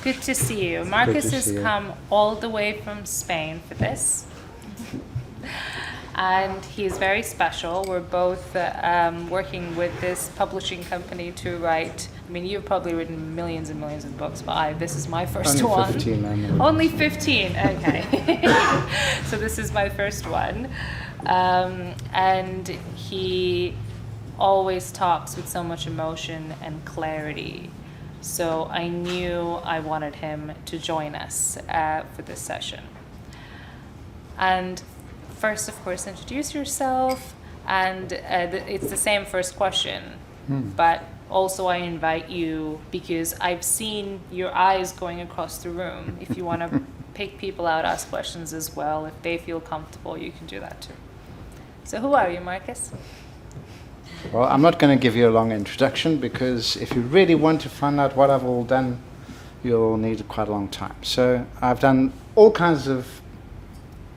Good to see you. Good Marcus to has see you. come all the way from Spain for this. And he's very special. We're both working with this publishing company to write. I mean, you've probably written millions and millions of books, but this is my first Only one. 15, man. Only 15, okay. So this is my first one. And he always talks with so much emotion and clarity. So I knew I wanted him to join us for this session. And first, of course, introduce yourself, and it's the same first question, but also I invite you, because I've seen your eyes going across the room. If you want to pick people out, ask questions as well. If they feel comfortable, you can do that too. So who are you, Marcus? Well, I'm not going to give you a long introduction, because if you really want to find out what I've all done, you'll need quite a long time. So I've done all kinds of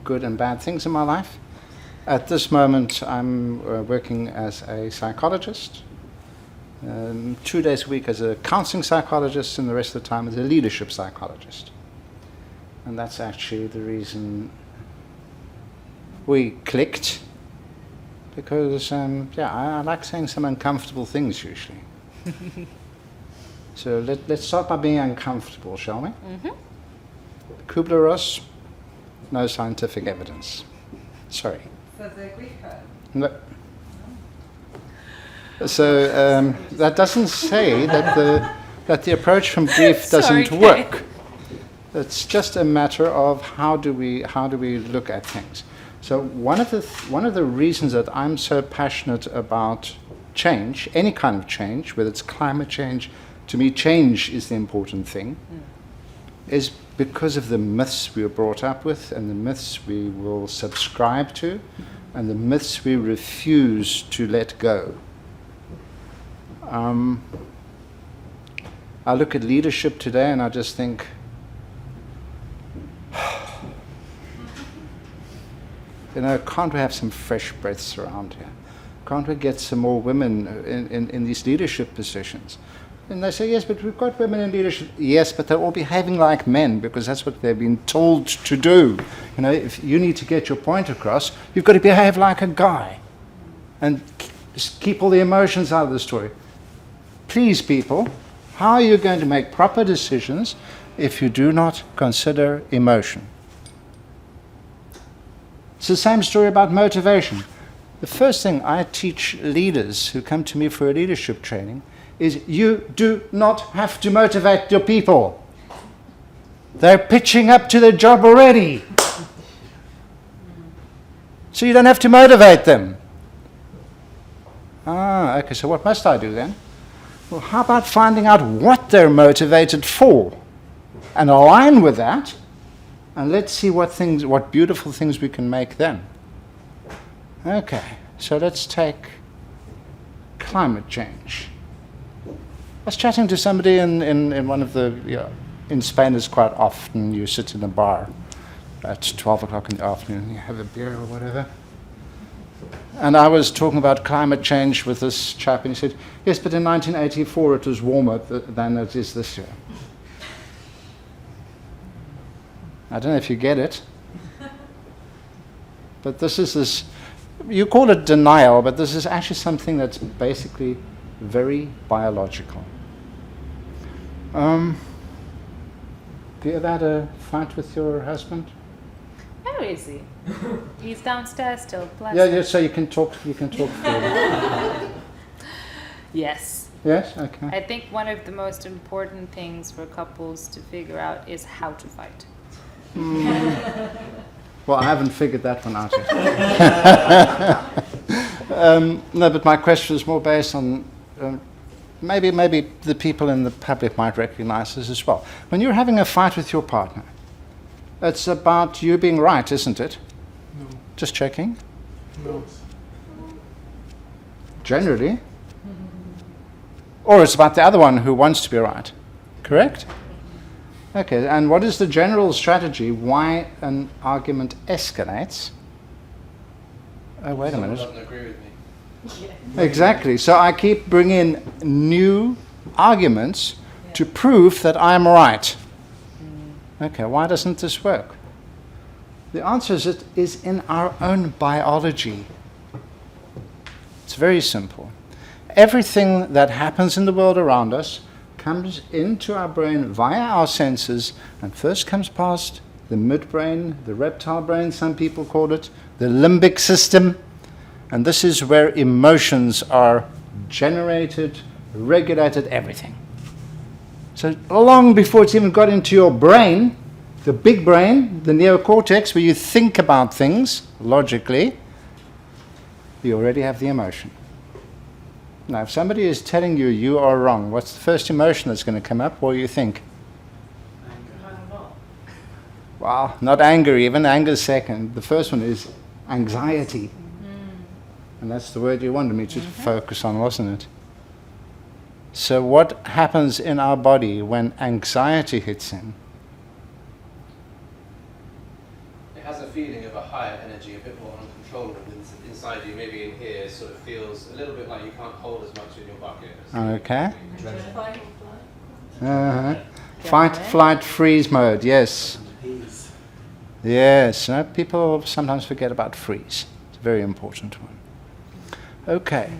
good and bad things in my life. At this moment, I'm working as a psychologist, 2 days a week as a counseling psychologist, and the rest of the time as a leadership psychologist. And that's actually the reason we clicked, because I like saying some uncomfortable things usually. So let's start by being uncomfortable, shall we? Mm-hmm. Kubler-Ross, no scientific evidence. Sorry. So the Greek word. No. So that doesn't say that the approach from grief doesn't Sorry, work. It's just a matter of how do we look at things. So one of the reasons that I'm so passionate about change, any kind of change, whether it's climate change, to me change is the important thing, is because of the myths we were brought up with, and the myths we will subscribe to, and the myths we refuse to let go. I look at leadership today and I just think, can't we have some fresh breaths around here? Can't we get some more women in these leadership positions? And they say, yes, but we've got women in leadership. Yes, but they're all behaving like men, because that's what they've been told to do. If you need to get your point across, you've got to behave like a guy and just keep all the emotions out of the story. Please, people, how are you going to make proper decisions if you do not consider emotion? It's the same story about motivation. The first thing I teach leaders who come to me for a leadership training is you do not have to motivate your people. They're pitching up to the job already. So you don't have to motivate them. Okay, so what must I do then? Well, how about finding out what they're motivated for and align with that, and let's see what beautiful things we can make then. Okay, so let's take climate change. I was chatting to somebody in one of the, in Spain it's quite often you sit in a bar at 12 o'clock in the afternoon, you have a beer or whatever. And I was talking about climate change with this chap, and he said, yes, but in 1984 it was warmer than it is this year. I don't know if you get it, but this, you call it denial, but this is actually something that's basically very biological. Do you ever had a fight with your husband? Where is he? He's downstairs still. Bless Yeah, him. so you can talk further. Yes. Yes? Okay. I think one of the most important things for couples to figure out is how to fight. Well, I haven't figured that one out yet. No, but my question is more based on maybe the people in the public might recognize this as well. When you're having a fight with your partner, it's about you being right, isn't it? No. Just checking. No. Generally. Or it's about the other one who wants to be right. Correct? Okay, and what is the general strategy why an argument escalates? Oh, wait a minute. Someone doesn't agree with me. Exactly. So I keep bringing new arguments to prove that I'm right. Okay, why doesn't this work? The answer is it is in our own biology. It's very simple. Everything that happens in the world around us comes into our brain via our senses and first comes past the midbrain, the reptile brain, some people call it, the limbic system, and this is where emotions are generated, regulated, everything. So long before it's even got into your brain, the big brain, the neocortex, where you think about things logically, you already have the emotion. Now, if somebody is telling you you are wrong, what's the first emotion that's going to come up? What do you think? Well, not anger even. Anger's second. The first one is anxiety. And that's the word you wanted me to focus on, wasn't it? So what happens in our body when anxiety hits in? It has a feeling of a higher energy, a bit more uncontrollable inside you. Maybe in here, sort of feels a little bit like you can't hold as much in your bucket. Okay. Fight, flight, freeze mode, yes. Yes, people sometimes forget about freeze. It's a very important one. Okay.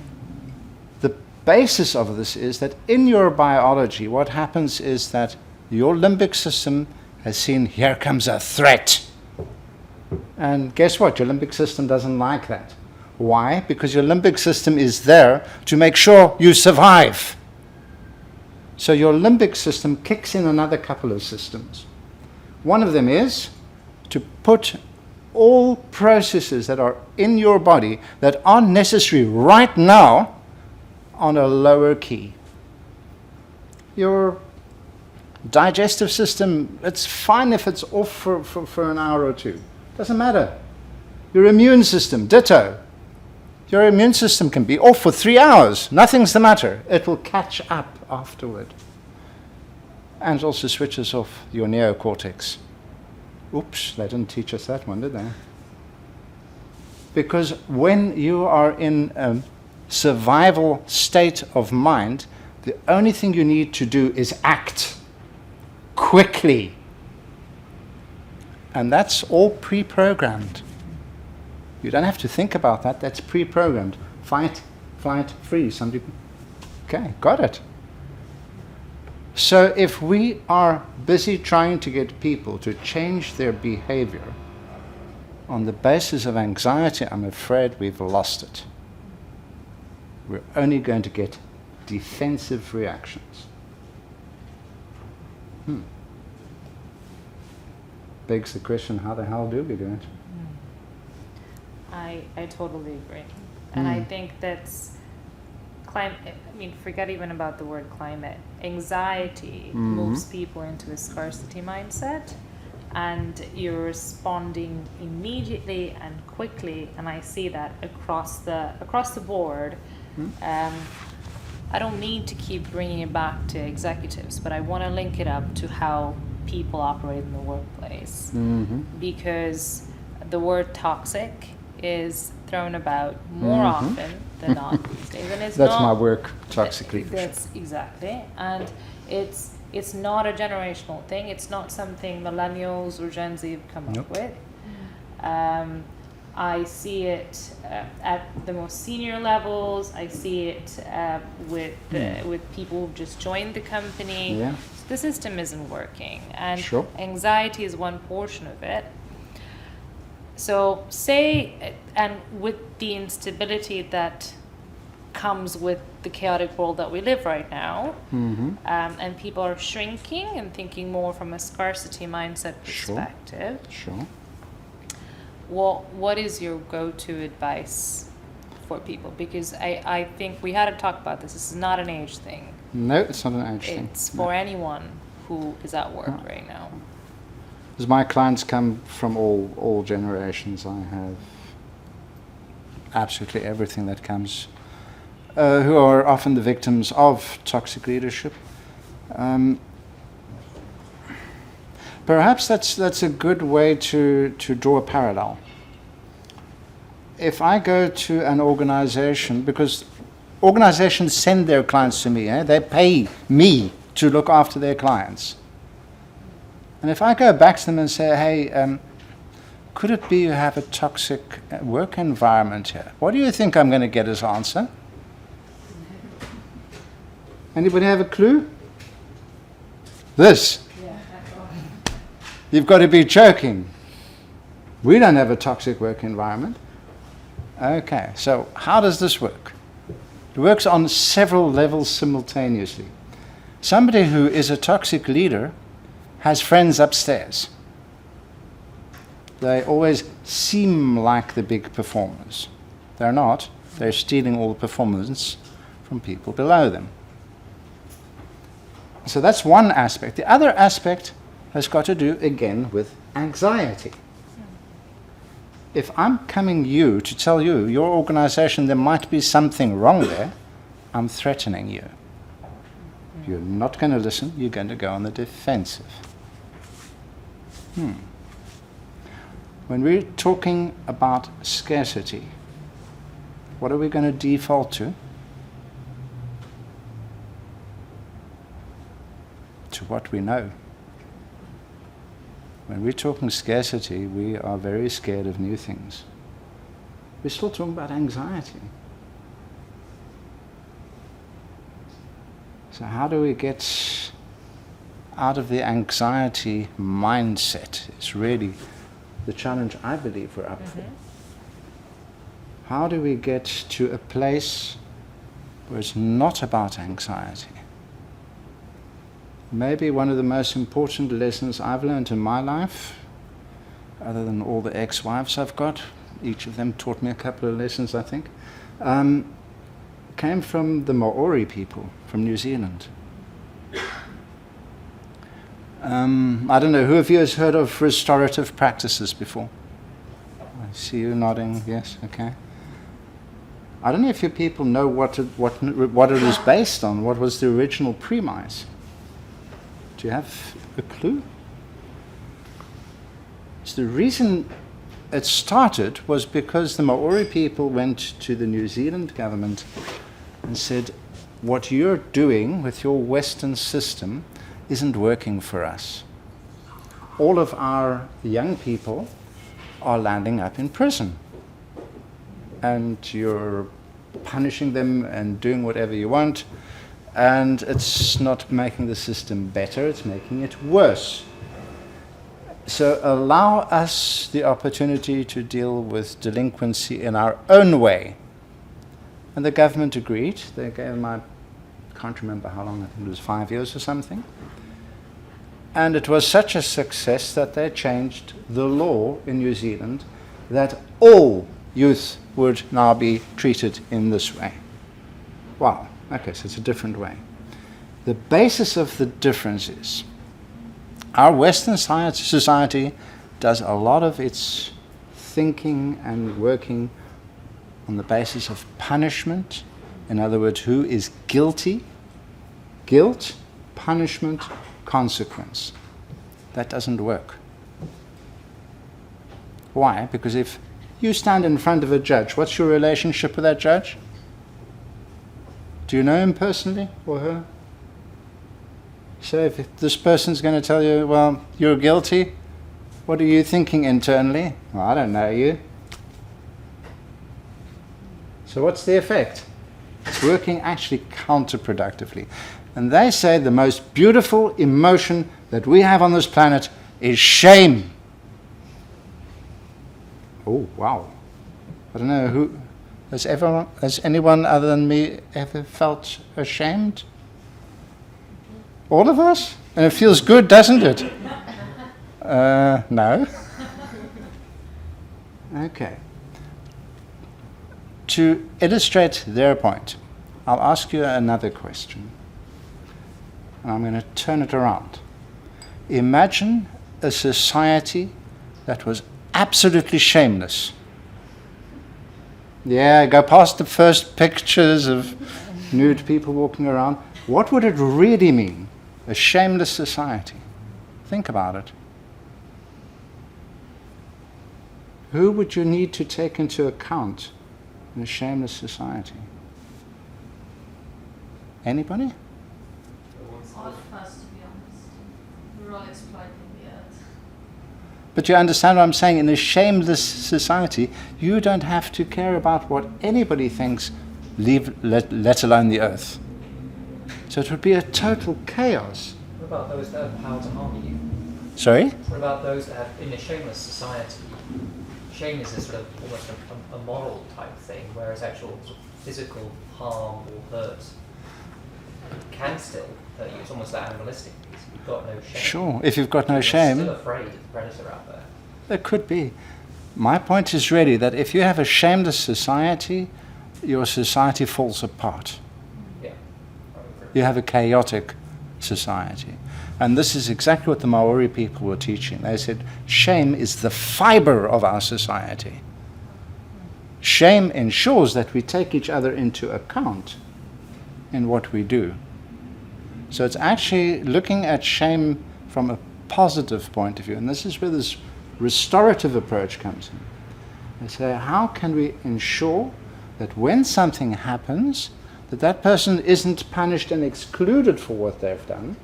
The basis of this is that in your biology, what happens is that your limbic system has seen, here comes a threat. And guess what? Your limbic system doesn't like that. Why? Because your limbic system is there to make sure you survive. So your limbic system kicks in another couple of systems. One of them is to put all processes that are in your body that aren't necessary right now on a lower key. Your digestive system, it's fine if it's off for an hour or two. Doesn't matter. Your immune system, ditto. Your immune system can be off for 3 hours. Nothing's the matter. It will catch up afterward. And it also switches off your neocortex. Oops, they didn't teach us that one, did they? Because when you are in a survival state of mind, the only thing you need to do is act quickly. And that's all pre-programmed. You don't have to think about that. That's pre-programmed. Fight, flight, freeze. Some people. Okay, got it. So if we are busy trying to get people to change their behavior on the basis of anxiety, I'm afraid we've lost it. We're only going to get defensive reactions. Begs the question, how the hell do we do it? I totally agree. And I think that's forget even about the word climate. Anxiety moves people into a scarcity mindset, and you're responding immediately and quickly, and I see that across the board. I don't need to keep bringing it back to executives, but I want to link it up to how people operate in the workplace, because the word toxic is thrown about more often than not these days, and it's That's not, my work, toxic leadership. That's exactly, and it's not a generational thing. It's not something millennials or Gen Z have come up with. I see it at the most senior levels. I see it with people who've just joined the company. Yeah. The system isn't working, and Sure. anxiety is one portion of it. So and with the instability that comes with the chaotic world that we live right now, and people are shrinking and thinking more from a scarcity mindset perspective. Sure. What is your go-to advice for people? Because I think we had to talk about this. This is not an age thing. No, it's not an age thing. It's for anyone who is at work right now. Because my clients come from all generations. I have absolutely everything that comes, who are often the victims of toxic leadership. Perhaps that's a good way to draw a parallel. If I go to an organization, because organizations send their clients to me, they pay me to look after their clients. And if I go back to them and say, hey, could it be you have a toxic work environment here? What do you think I'm going to get as answer? Anybody have a clue? This. You've got to be joking. We don't have a toxic work environment. Okay, so how does this work? It works on several levels simultaneously. Somebody who is a toxic leader has friends upstairs. They always seem like the big performers. They're not. They're stealing all the performance from people below them. So that's one aspect. The other aspect has got to do, again, with anxiety. If I'm coming to tell you, your organization, there might be something wrong there, I'm threatening you. You're not going to listen, you're going to go on the defensive. When we're talking about scarcity, what are we going to default to? To what we know. When we're talking scarcity, we are very scared of new things. We're still talking about anxiety. So how do we get out of the anxiety mindset? It's really the challenge I believe we're up for. How do we get to a place where it's not about anxiety? Maybe one of the most important lessons I've learned in my life, other than all the ex-wives I've got, each of them taught me a couple of lessons, I think, came from the Maori people from New Zealand. I don't know, who of you has heard of restorative practices before? I see you nodding, yes, okay. I don't know if you people know what it is based on, what was the original premise. Do you have a clue? So the reason it started was because the Maori people went to the New Zealand government and said, what you're doing with your Western system isn't working for us. All of our young people are landing up in prison. And you're punishing them and doing whatever you want. And it's not making the system better, it's making it worse. So allow us the opportunity to deal with delinquency in our own way. And the government agreed. They gave them, I can't remember how long, I think it was 5 years or something. And it was such a success that they changed the law in New Zealand that all youth would now be treated in this way. Wow. Okay, so it's a different way. The basis of the difference is our Western society does a lot of its thinking and working on the basis of punishment. In other words, who is guilty? Guilt, punishment, consequence. That doesn't work. Why? Because if you stand in front of a judge, what's your relationship with that judge? Do you know him personally or her? So if this person's going to tell you, well, you're guilty, what are you thinking internally? Well, I don't know you. So what's the effect? It's working actually counterproductively. And they say the most beautiful emotion that we have on this planet is shame. Oh, wow. I don't know who... Has anyone other than me ever felt ashamed? All of us? And it feels good, doesn't it? No. Okay. To illustrate their point, I'll ask you another question. And I'm going to turn it around. Imagine a society that was absolutely shameless. Yeah, go past the first pictures of nude people walking around. What would it really mean, a shameless society? Think about it. Who would you need to take into account in a shameless society? Anybody? All of us, to be honest. We're all exploiting the But you understand what I'm saying? In a shameless society, you don't have to care about what anybody thinks, let alone the earth. So it would be a total chaos. What about those that have power to harm you? Sorry? What about those that have, in a shameless society, shame is a sort of almost a moral type thing, whereas actual sort of physical harm or hurt can still hurt you. It's almost that animalistic piece. You've got no shame. Sure, if you've got no You're shame, still afraid of the predator out there. there could be. My point is really that if you have a shameless society, your society falls apart. Yeah. I agree. You have a chaotic society. And this is exactly what the Maori people were teaching. They said, shame is the fiber of our society. Shame ensures that we take each other into account in what we do. So it's actually looking at shame from a positive point of view. And this is where this restorative approach comes in. They say, how can we ensure that when something happens, that person isn't punished and excluded for what they've done,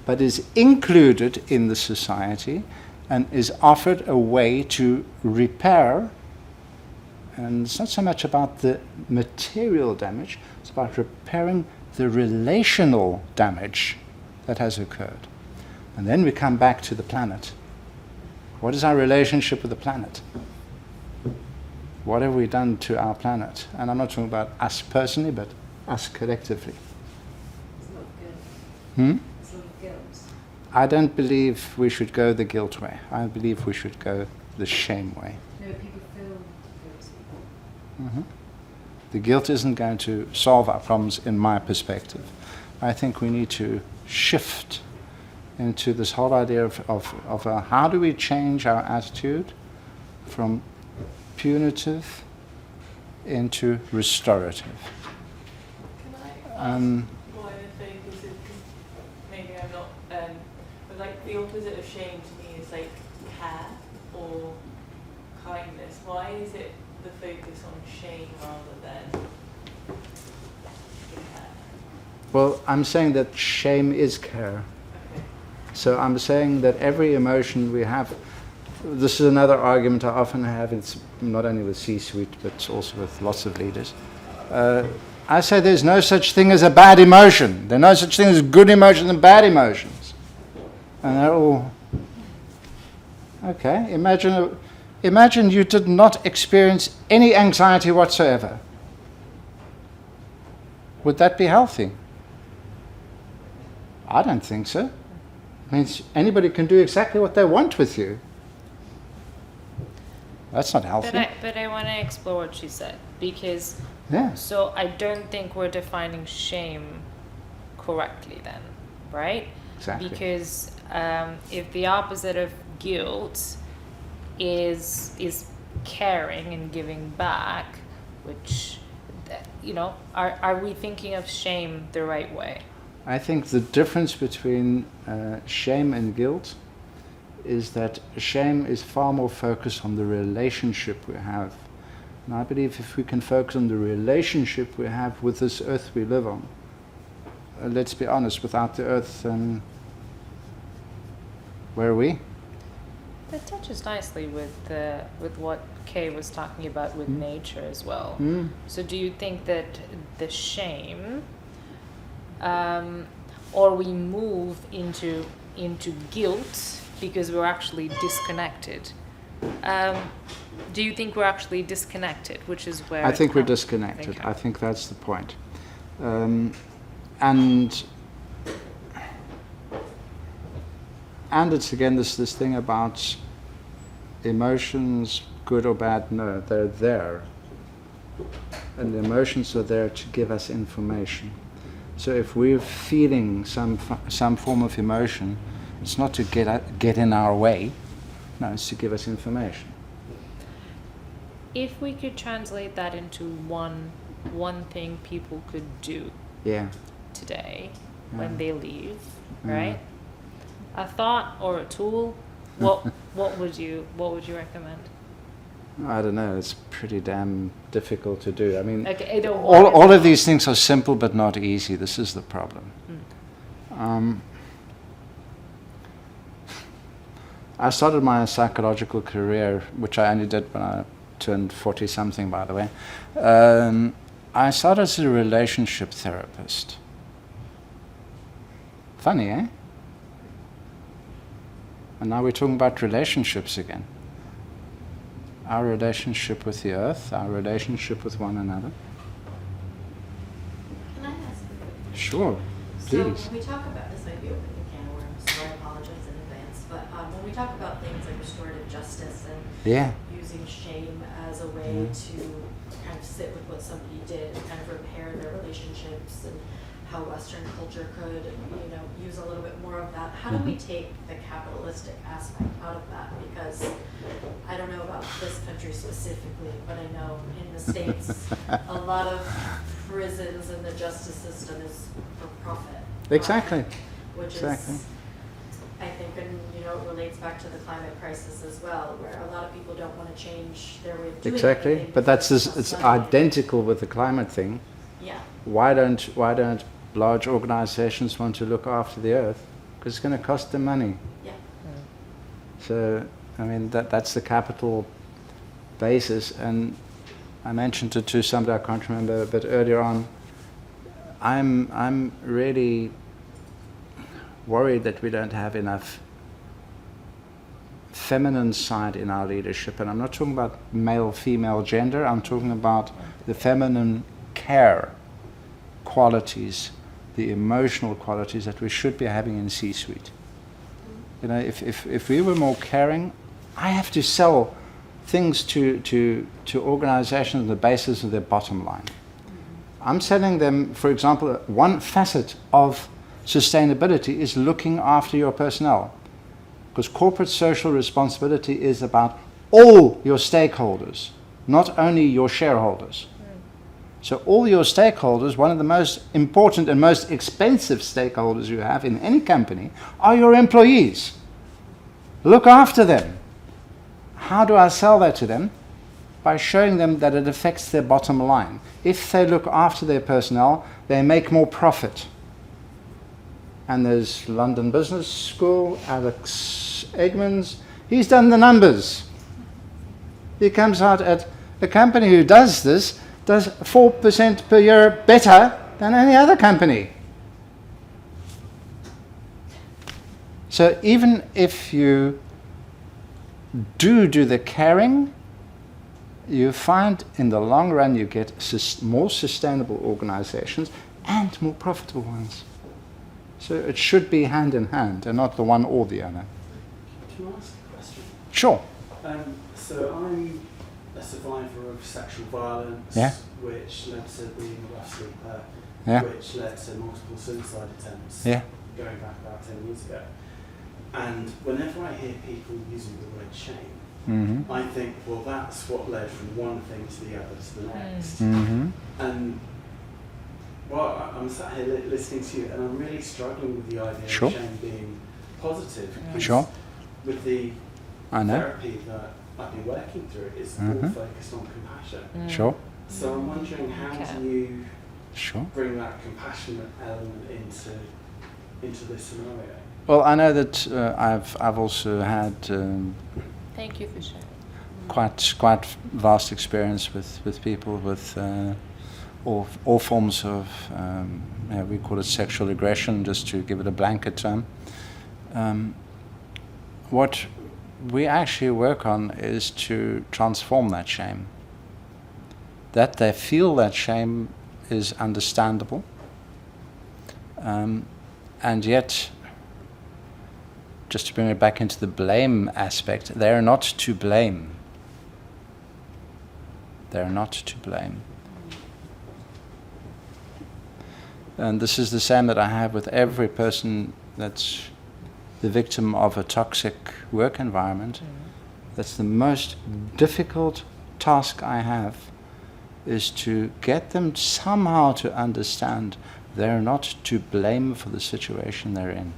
but is included in the society and is offered a way to repair. And it's not so much about the material damage, it's about repairing the relational damage that has occurred. And then we come back to the planet. What is our relationship with the planet? What have we done to our planet? And I'm not talking about us personally, but us collectively. It's not good. Hmm? It's not guilt. I don't believe we should go the guilt way. I believe we should go the shame way. No, people feel guilty. Mhm. The guilt isn't going to solve our problems, in my perspective. I think we need to shift into this whole idea of how do we change our attitude from punitive into restorative. Can I ask Um, one thing? Because maybe I'm not. But like the opposite of shame to me is like care or kindness. Why is it the focus on shame rather than care? Well, I'm saying that shame is care. Okay. So I'm saying that every emotion we have, this is another argument I often have, it's not only with C-suite, but also with lots of leaders. I say there's no such thing as a bad emotion. There's no such thing as good emotions and bad emotions. And they're all, okay, imagine you did not experience any anxiety whatsoever. Would that be healthy? I don't think so. It means anybody can do exactly what they want with you. That's not healthy. But I want to explore what she said, because Yeah. so I don't think we're defining shame correctly then, right? Exactly. Because if the opposite of guilt is caring and giving back, which are we thinking of shame the right way? I think the difference between shame and guilt is that shame is far more focused on the relationship we have. And I believe if we can focus on the relationship we have with this earth we live on, let's be honest, without the earth, where are we? That touches nicely with what Kay was talking about with nature as well. Mm. So do you think that the shame, or we move into guilt because we're actually disconnected? Do you think we're actually disconnected, which is where I it think we're comes- disconnected. Okay. I think that's the point. And it's again this thing about emotions, good or bad. No, they're there, and the emotions are there to give us information. So if we're feeling some form of emotion, it's not to get in our way. No, it's to give us information. If we could translate that into one thing people could do Yeah. today Yeah. when they leave, Yeah. right? A thought or a tool. What would you recommend? I don't know. It's pretty damn difficult to do. I mean, Okay, I don't want all of these things are simple but not easy. This is the problem. I started my psychological career, which I only did when I turned 40 something, by the way. I started as a relationship therapist. Funny, eh? And now we're talking about relationships again. Our relationship with the earth, our relationship with one another. Can I ask a quick? Sure, So please. when we talk about this, might be opening a can of worms, so I apologize in advance. But when we talk about things like restorative justice and Yeah. using shame as a way to kind of sit with what somebody did and kind of repair their relationships, and how Western culture could, use a little bit more of that. How do we take the capitalistic aspect out of that? Because I don't know about this country specifically, but I know in the States, a lot of prisons and the justice system is for profit. Exactly. Which Exactly. is, I think, and it relates back to the climate crisis as well, where a lot of people don't want to change their way of doing Exactly. anything But that's because this, costs it's money. identical with the climate thing. Yeah. Why don't large organizations want to look after the earth? Because it's going to cost them money. Yeah. So, I mean, that's the capital basis. And I mentioned it to somebody, I can't remember, but earlier on, I'm really worried that we don't have enough feminine side in our leadership. And I'm not talking about male, female, gender. I'm talking about the feminine care qualities, the emotional qualities that we should be having in C-suite. If we were more caring, I have to sell things to organizations on the basis of their bottom line. I'm selling them, for example, one facet of sustainability is looking after your personnel. Because corporate social responsibility is about all your stakeholders, not only your shareholders. So all your stakeholders, one of the most important and most expensive stakeholders you have in any company are your employees. Look after them. How do I sell that to them? By showing them that it affects their bottom line. If they look after their personnel, they make more profit. And there's London Business School, Alex Eggmans, he's done the numbers. He comes out at a company who does this, does 4% per year better than any other company. So even if you do the caring, you find in the long run you get more sustainable organizations and more profitable ones. So it should be hand in hand and not the one or the other. Can I ask a question? Sure. So I'm a survivor of sexual violence, Yeah. which led to being a rough sleeper, Yeah. which led to multiple suicide attempts Yeah. going back about 10 years ago. And whenever I hear people using the word shame, Mm-hmm. I think, well, that's what led from one thing to the other to the next. Mm-hmm. And well, I'm sat here listening to you, and I'm really struggling with the idea Sure. of shame being positive. because Sure. With the I know. therapy that I've been working through, it's all Mhm. focused on compassion. Sure. So I'm wondering, how Okay. do you Sure. bring that compassionate element into this scenario? Well, I know that I've also had Thank you for sharing. quite vast experience with people with all forms of we call it sexual aggression, just to give it a blanket term. What we actually work on is to transform that shame. That they feel that shame is understandable, and yet, just to bring it back into the blame aspect, they are not to blame. They are not to blame. And this is the same that I have with every person that's the victim of a toxic work environment. That's the most difficult task I have, is to get them somehow to understand they're not to blame for the situation they're in.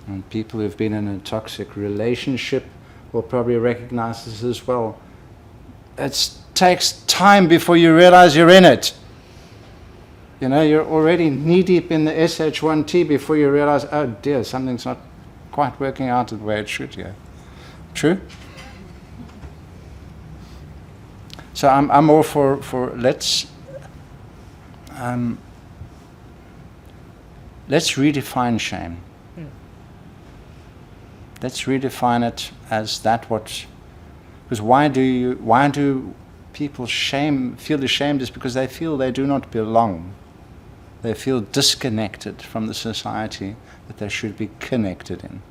And people who've been in a toxic relationship will probably recognize this as well. It takes time before you realize you're in it. You know, you're already knee-deep in the SH1T before you realize, oh dear, something's not quite working out the way it should go. True? So I'm all for let's redefine shame. Let's redefine it as that what. Because why do people feel ashamed? Is because they feel they do not belong. They feel disconnected from the society that they should be connected in.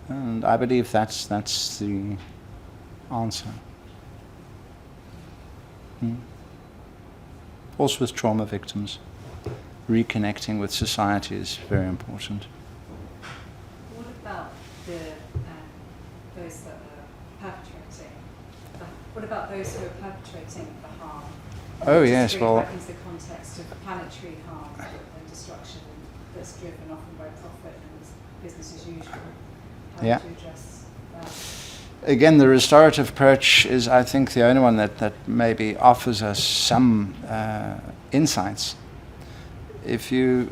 And I believe that's the answer. Also with trauma victims, reconnecting with society is very important. What about those that are perpetrating? What about those who are perpetrating the harm? Oh Just yes, bring well, back into the context of planetary harm and destruction that's driven often by profit and business as usual. How Yeah. to address that? again, the restorative approach is, I think, the only one that maybe offers us some insights. If you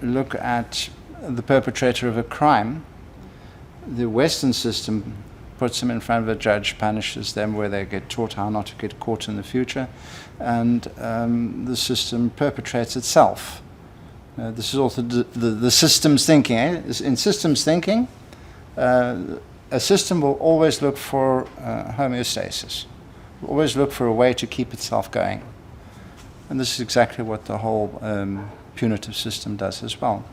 look at the perpetrator of a crime, the Western system puts them in front of a judge, punishes them where they get taught how not to get caught in the future, and the system perpetrates itself. This is also the systems thinking. In systems thinking, a system will always look for homeostasis, will always look for a way to keep itself going. And this is exactly what the whole punitive system does as well.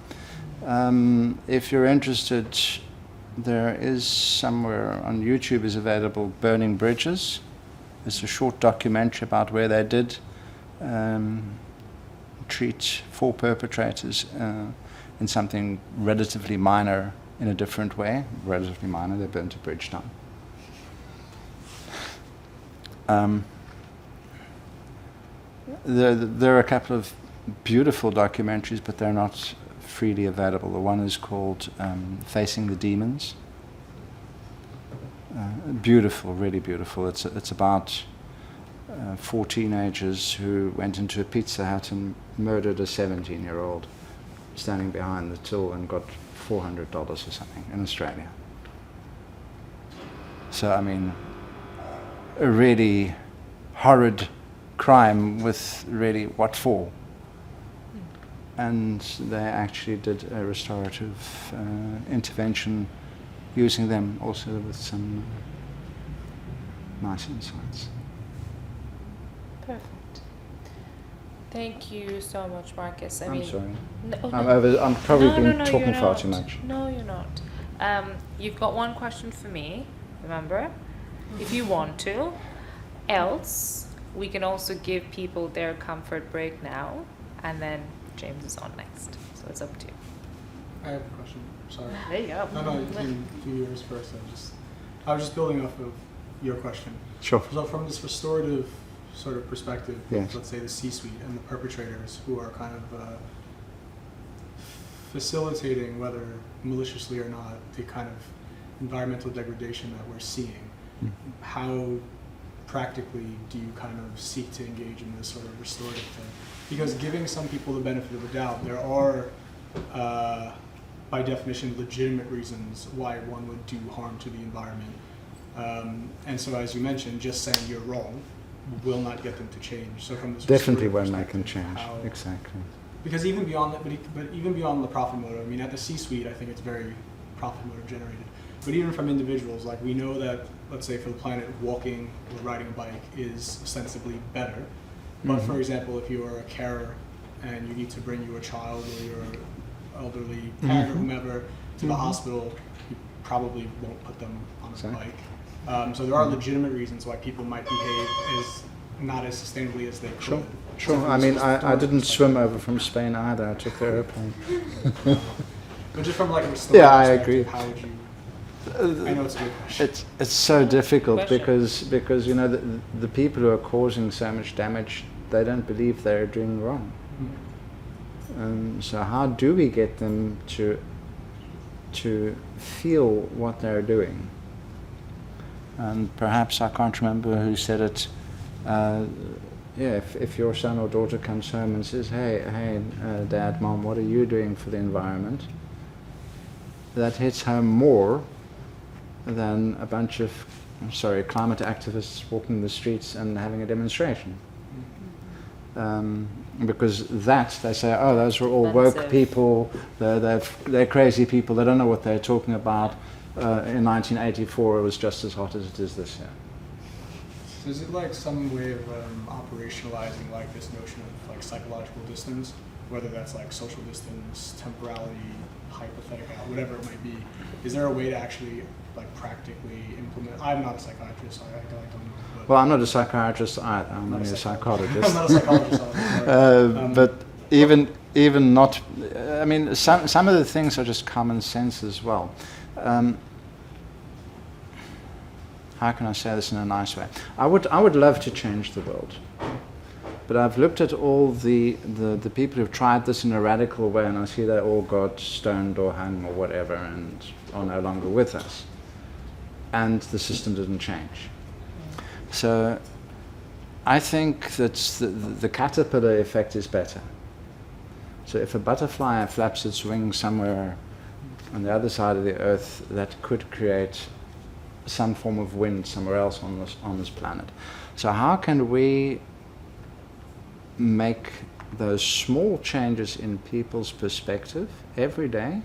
If you're interested, there is somewhere on YouTube is available Burning Bridges. It's a short documentary about where they did treat 4 perpetrators in something relatively minor in a different way. Relatively minor, they burnt a bridge down. There are a couple of beautiful documentaries, but they're not freely available. The one is called Facing the Demons. Beautiful, really beautiful. It's about 4 teenagers who went into a Pizza Hut and murdered a 17-year-old standing behind the till and got $400 or something in Australia. So, I mean, a really horrid crime with really what for? And they actually did a restorative intervention using them also with some nice insights. Perfect. Thank you so much, Marcus. I'm sorry. No, I'm probably been you're talking far not. too much. No, you're not. You've got one question for me, remember? If you want to. Else, we can also give people their comfort break now, and then James is on next. So it's up to you. I have a question. Sorry. There you go. No, do yours first. I was just building off of your question. Sure. So from this restorative sort of perspective, Yes. let's say the C-suite and the perpetrators who are kind of facilitating, whether maliciously or not, the kind of environmental degradation that we're seeing, how practically do you kind of seek to engage in this sort of restorative thing? Because giving some people the benefit of the doubt, there are, by definition, legitimate reasons why one would do harm to the environment. And so, as you mentioned, just saying you're wrong will not get them to change. So from this Definitely restorative won't make them perspective, change. how- Exactly. Because even beyond that, but even beyond the profit motive, I mean, at the C-suite, I think it's very profit motive generated. But even from individuals, like we know that, let's say for the planet, walking or riding a bike is ostensibly better. But for example, if you're a carer and you need to bring your child or your elderly parent or whomever to the hospital, you probably won't put them on a Exactly. bike. So there are legitimate reasons why people might behave as not as sustainably as they could. Sure. So Sure. from I this mean, I restorative didn't perspective- swim over from Spain either. I took the airplane. But just from like a restorative Yeah, I perspective, agree. how would you? I know it's a good question. It's so difficult Question. because you know the people who are causing so much damage, they don't believe they're doing wrong. So how do we get them to feel what they're doing? And perhaps I can't remember who said it. yeah, if your son or daughter comes home and says, hey, Dad, Mom, what are you doing for the environment? That hits home more than a bunch of, climate activists walking the streets and having a demonstration. Because they say, oh, those are all woke Offensive. people, they're crazy people, they don't know what they're talking about. In 1984 it was just as hot as it is this year. So is it like some way of operationalizing like this notion of like psychological distance, whether that's like social distance, temporality, hypothetical, whatever it might be? Is there a way to actually like practically implement? I'm not a psychiatrist, so I don't know. But Well, I'm not a psychiatrist either, I'm only a psychologist. I'm not a psychologist. Either. But even not, I mean, some of the things are just common sense as well. How can I say this in a nice way? I would love to change the world, but I've looked at all the people who've tried this in a radical way, and I see they all got stoned or hung or whatever, and are no longer with us, and the system didn't change. So I think that the caterpillar effect is better. So if a butterfly flaps its wings somewhere on the other side of the earth, that could create some form of wind somewhere else on this planet. So how can we make those small changes in people's perspective every day,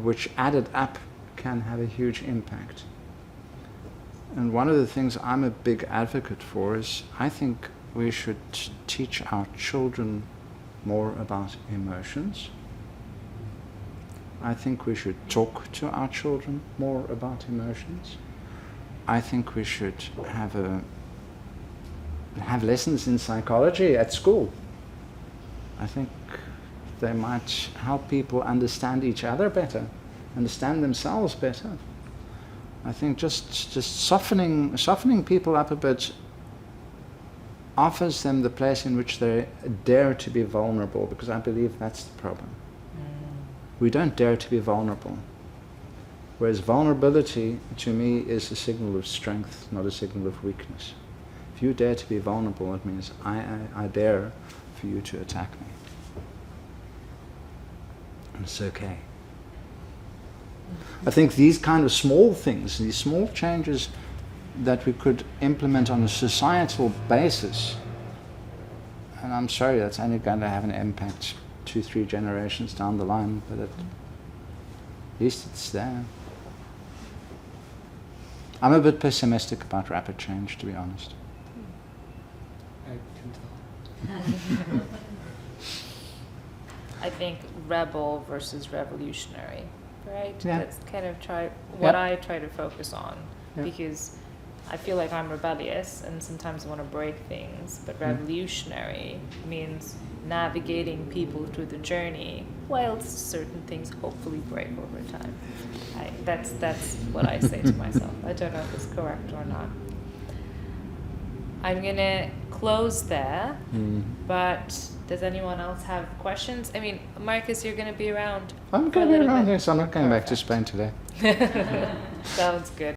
which added up can have a huge impact? And one of the things I'm a big advocate for is I think we should teach our children more about emotions. I think we should talk to our children more about emotions. I think we should have lessons in psychology at school. I think they might help people understand each other better, understand themselves better. I think just softening people up a bit offers them the place in which they dare to be vulnerable, because I believe that's the problem. We don't dare to be vulnerable. Whereas vulnerability, to me, is a signal of strength, not a signal of weakness. If you dare to be vulnerable, it means I dare for you to attack me. And it's okay. I think these kind of small things, these small changes that we could implement on a societal basis, and I'm sorry, that's only going to have an impact 2-3 generations down the line, but at least it's there. I'm a bit pessimistic about rapid change, to be honest. I can tell. I think rebel versus revolutionary, right? Yeah. That's kind of what Yep. I try to focus on, Yep. because I feel like I'm rebellious and sometimes I want to break things, but revolutionary means navigating people through the journey whilst certain things hopefully break over time. That's what I say to myself. I don't know if it's correct or not. I'm gonna close there, but does anyone else have questions? I mean, Marcus, you're gonna be around. I'm for a going to be little around, bit. yes, I'm not going back to Perfect. Spain today. Sounds good.